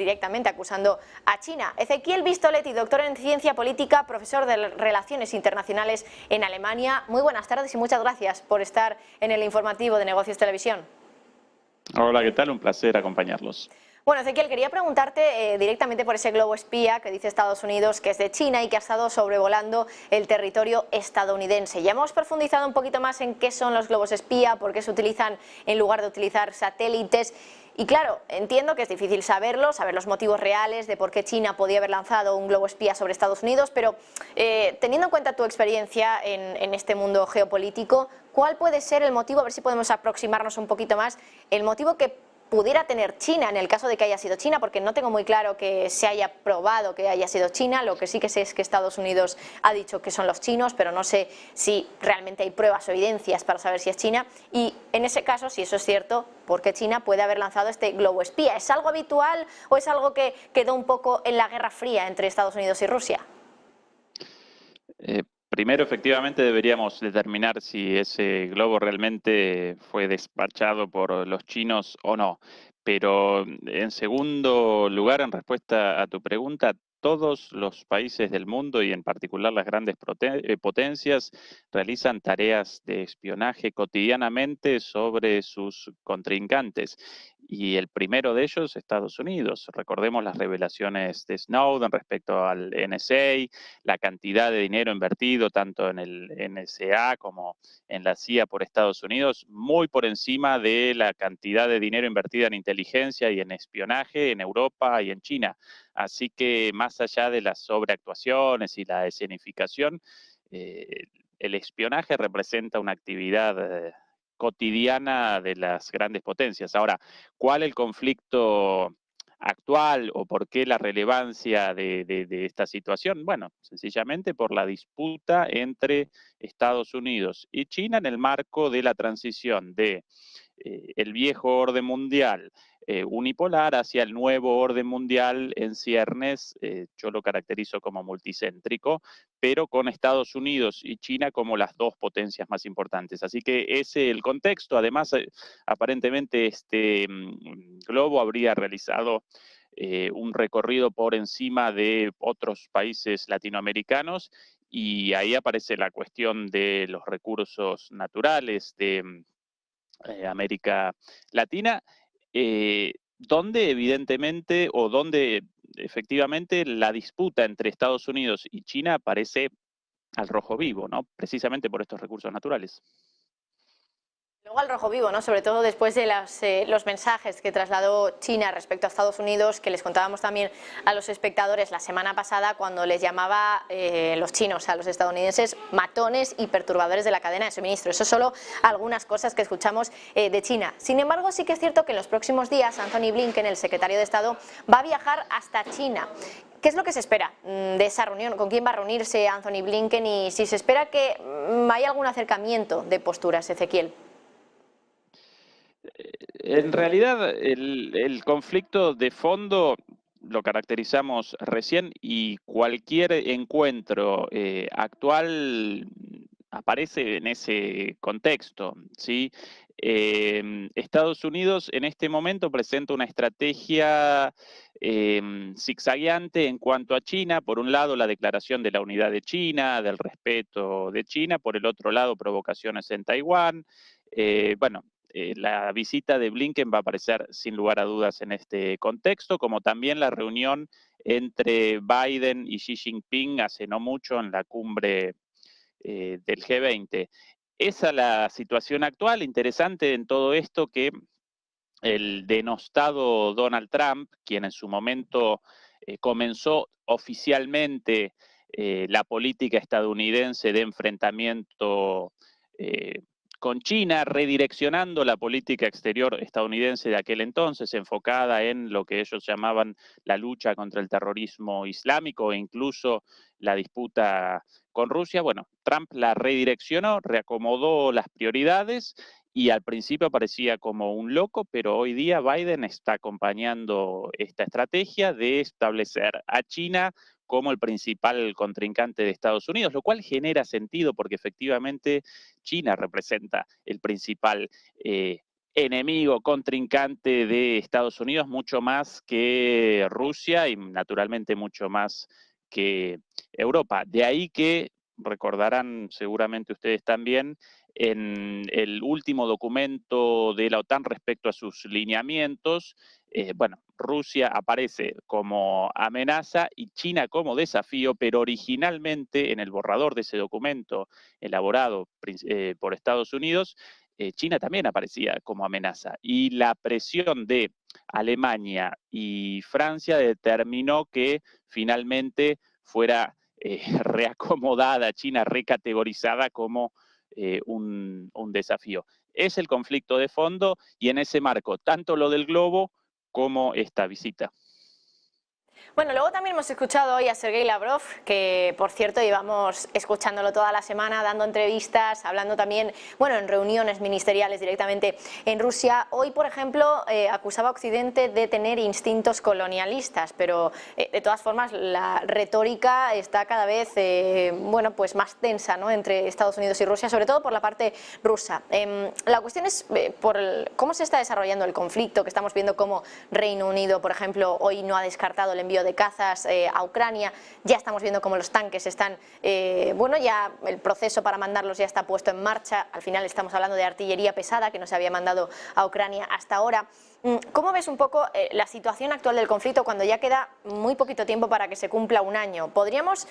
directamente acusando a China. Ezequiel Vistoletti, doctor en Ciencia Política, profesor de Relaciones Internacionales en Alemania. Muy buenas tardes y muchas gracias por estar en el informativo de Negocios Televisión. Hola, ¿qué tal? Un placer acompañarlos. Bueno, Ezequiel, quería preguntarte directamente por ese globo espía que dice Estados Unidos que es de China y que ha estado sobrevolando el territorio estadounidense. Ya hemos profundizado un poquito más en qué son los globos espía, por qué se utilizan en lugar de utilizar satélites. Y claro, entiendo que es difícil saber los motivos reales de por qué China podía haber lanzado un globo espía sobre Estados Unidos, pero teniendo en cuenta tu experiencia en este mundo geopolítico, ¿cuál puede ser el motivo? A ver si podemos aproximarnos un poquito más, el motivo que pudiera tener China en el caso de que haya sido China, porque no tengo muy claro que se haya probado que haya sido China. Lo que sí que sé es que Estados Unidos ha dicho que son los chinos, pero no sé si realmente hay pruebas o evidencias para saber si es China. Y en ese caso, si eso es cierto, ¿por qué China puede haber lanzado este globo espía? ¿Es algo habitual o es algo que quedó un poco en la Guerra Fría entre Estados Unidos y Rusia? Primero, efectivamente, deberíamos determinar si ese globo realmente fue despachado por los chinos o no. Pero en segundo lugar, en respuesta a tu pregunta, todos los países del mundo y en particular las grandes potencias realizan tareas de espionaje cotidianamente sobre sus contrincantes. Y el primero de ellos, Estados Unidos. Recordemos las revelaciones de Snowden respecto al NSA, la cantidad de dinero invertido tanto en el NSA como en la CIA por Estados Unidos, muy por encima de la cantidad de dinero invertida en inteligencia y en espionaje en Europa y en China. Así que más allá de las sobreactuaciones y la escenificación, eh, el espionaje representa una actividad cotidiana de las grandes potencias. Ahora, ¿cuál el conflicto actual o por qué la relevancia de esta situación? Bueno, sencillamente por la disputa entre Estados Unidos y China en el marco de la transición de el viejo orden mundial unipolar hacia el nuevo orden mundial en ciernes, yo lo caracterizo como multicéntrico, pero con Estados Unidos y China como las dos potencias más importantes. Así que ese es el contexto. Además, aparentemente este globo habría realizado un recorrido por encima de otros países latinoamericanos y ahí aparece la cuestión de los recursos naturales de América Latina, donde evidentemente o donde efectivamente la disputa entre Estados Unidos y China aparece al rojo vivo, ¿no? Precisamente por estos recursos naturales. Luego al rojo vivo, ¿no? Sobre todo después de los mensajes que trasladó China respecto a Estados Unidos, que les contábamos también a los espectadores la semana pasada cuando les llamaba los chinos a los estadounidenses matones y perturbadores de la cadena de suministro. Eso solo algunas cosas que escuchamos de China. Sin embargo, sí que es cierto que en los próximos días Antony Blinken, el secretario de Estado, va a viajar hasta China. ¿Qué es lo que se espera de esa reunión? ¿Con quién va a reunirse Antony Blinken? Y si se espera que haya algún acercamiento de posturas, Ezequiel. En realidad, el conflicto de fondo lo caracterizamos recién y cualquier encuentro actual aparece en ese contexto, ¿sí? Estados Unidos en este momento presenta una estrategia zigzagueante en cuanto a China. Por un lado, la declaración de la unidad de China, del respeto de China. Por el otro lado, provocaciones en Taiwán. Bueno, la visita de Blinken va a aparecer sin lugar a dudas en este contexto, como también la reunión entre Biden y Xi Jinping hace no mucho en la cumbre del G20. Esa es la situación actual. Interesante en todo esto que el denostado Donald Trump, quien en su momento comenzó oficialmente la política estadounidense de enfrentamiento con China, redireccionando la política exterior estadounidense de aquel entonces, enfocada en lo que ellos llamaban la lucha contra el terrorismo islámico e incluso la disputa con Rusia. Bueno, Trump la redireccionó, reacomodó las prioridades y al principio parecía como un loco, pero hoy día Biden está acompañando esta estrategia de establecer a China como el principal contrincante de Estados Unidos, lo cual genera sentido porque efectivamente China representa el principal enemigo, contrincante de Estados Unidos, mucho más que Rusia y naturalmente mucho más que Europa. De ahí que, recordarán seguramente ustedes también, en el último documento de la OTAN respecto a sus lineamientos, bueno, Rusia aparece como amenaza y China como desafío, pero originalmente en el borrador de ese documento elaborado por Estados Unidos, China también aparecía como amenaza. Y la presión de Alemania y Francia determinó que finalmente fuera reacomodada China, recategorizada como un desafío. Es el conflicto de fondo y en ese marco, tanto lo del globo como esta visita. Bueno, luego también hemos escuchado hoy a Sergei Lavrov, que por cierto llevamos escuchándolo toda la semana, dando entrevistas, hablando también, bueno, en reuniones ministeriales directamente en Rusia. Hoy, por ejemplo, acusaba a Occidente de tener instintos colonialistas, pero de todas formas la retórica está cada vez, bueno, pues más tensa, ¿no?, entre Estados Unidos y Rusia, sobre todo por la parte rusa. La cuestión es cómo se está desarrollando el conflicto, que estamos viendo cómo Reino Unido, por ejemplo, hoy no ha descartado el envío de cazas a Ucrania. Ya estamos viendo cómo los tanques están, bueno, ya el proceso para mandarlos ya está puesto en marcha. Al final estamos hablando de artillería pesada que no se había mandado a Ucrania hasta ahora. ¿Cómo ves un poco la situación actual del conflicto cuando ya queda muy poquito tiempo para que se cumpla un año? ¿Podríamos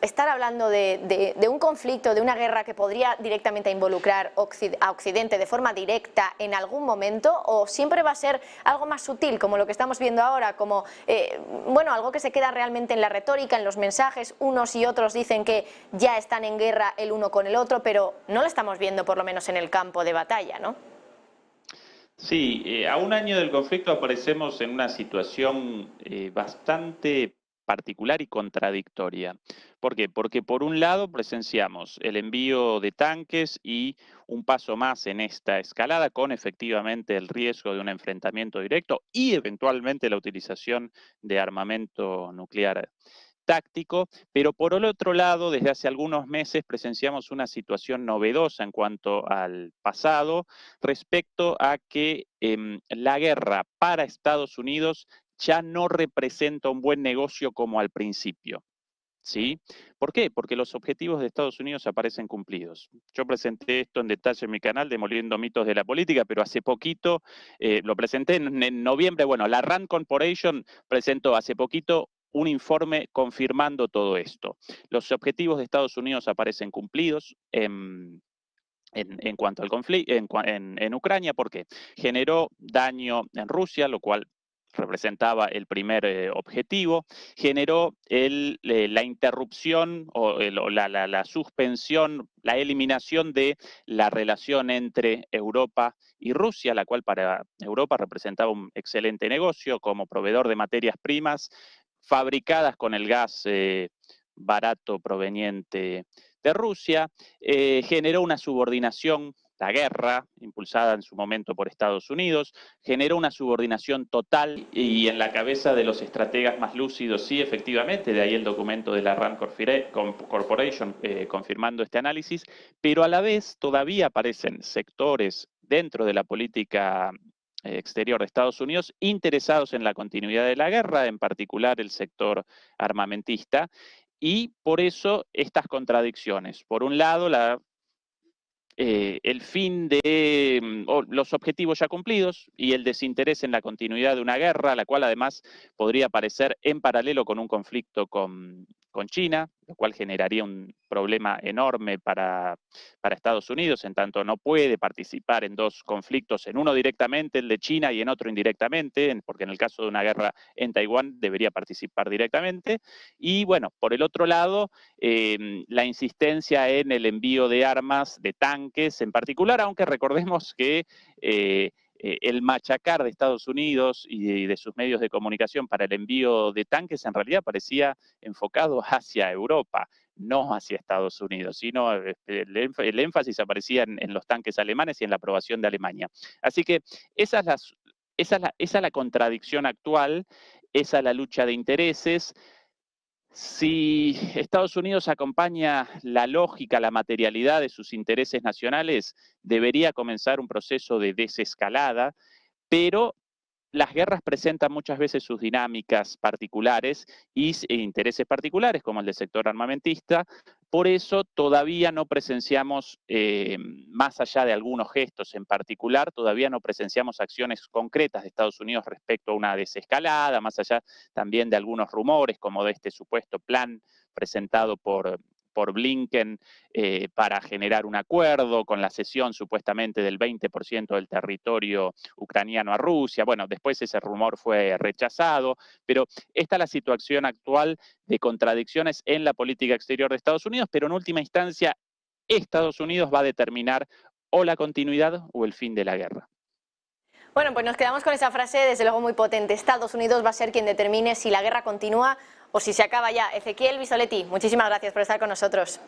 estar hablando de un conflicto, de una guerra que podría directamente involucrar a Occidente de forma directa en algún momento, o siempre va a ser algo más sutil, como lo que estamos viendo ahora, como bueno, algo que se queda realmente en la retórica, en los mensajes? Unos y otros dicen que ya están en guerra el uno con el otro, pero no lo estamos viendo por lo menos en el campo de batalla, ¿no? Sí, a un año del conflicto aparecemos en una situación bastante particular y contradictoria. ¿Por qué? Porque por un lado presenciamos el envío de tanques y un paso más en esta escalada con efectivamente el riesgo de un enfrentamiento directo y eventualmente la utilización de armamento nuclear táctico, pero por el otro lado, desde hace algunos meses presenciamos una situación novedosa en cuanto al pasado respecto a que la guerra para Estados Unidos ya no representa un buen negocio como al principio. ¿Sí? ¿Por qué? Porque los objetivos de Estados Unidos aparecen cumplidos. Yo presenté esto en detalle en mi canal, Demoliendo mitos de la política, pero hace poquito, lo presenté en noviembre, bueno, la Rand Corporation presentó hace poquito un informe confirmando todo esto. Los objetivos de Estados Unidos aparecen cumplidos en cuanto al conflicto en Ucrania, porque generó daño en Rusia, lo cual representaba el primer objetivo, generó la interrupción o la suspensión, la eliminación de la relación entre Europa y Rusia, la cual para Europa representaba un excelente negocio como proveedor de materias primas fabricadas con el gas barato proveniente de Rusia, generó una subordinación, la guerra, impulsada en su momento por Estados Unidos, generó una subordinación total y en la cabeza de los estrategas más lúcidos, sí, efectivamente, de ahí el documento de la Rand Corporation confirmando este análisis, pero a la vez todavía aparecen sectores dentro de la política exterior de Estados Unidos interesados en la continuidad de la guerra, en particular el sector armamentista, y por eso estas contradicciones. Por un lado, el fin de los objetivos ya cumplidos y el desinterés en la continuidad de una guerra, la cual además podría aparecer en paralelo con un conflicto con China, lo cual generaría un problema enorme para Estados Unidos, en tanto no puede participar en dos conflictos, en uno directamente, el de China, y en otro indirectamente, porque en el caso de una guerra en Taiwán debería participar directamente. Y bueno, por el otro lado, la insistencia en el envío de armas, de tanques en particular, aunque recordemos que el machacar de Estados Unidos y de sus medios de comunicación para el envío de tanques en realidad parecía enfocado hacia Europa, no hacia Estados Unidos, sino el énfasis aparecía en los tanques alemanes y en la aprobación de Alemania. Así que esa es la contradicción actual, esa es la lucha de intereses. Si Estados Unidos acompaña la lógica, la materialidad de sus intereses nacionales, debería comenzar un proceso de desescalada, pero las guerras presentan muchas veces sus dinámicas particulares e intereses particulares, como el del sector armamentista. Por eso todavía no presenciamos, más allá de algunos gestos en particular, todavía no presenciamos acciones concretas de Estados Unidos respecto a una desescalada, más allá también de algunos rumores, como de este supuesto plan presentado por Blinken para generar un acuerdo con la cesión supuestamente del 20% del territorio ucraniano a Rusia. Bueno, después ese rumor fue rechazado, pero esta es la situación actual de contradicciones en la política exterior de Estados Unidos, pero en última instancia Estados Unidos va a determinar o la continuidad o el fin de la guerra. Bueno, pues nos quedamos con esa frase, desde luego muy potente. Estados Unidos va a ser quien determine si la guerra continúa o si se acaba ya. Ezequiel Bisoletti, muchísimas gracias por estar con nosotros.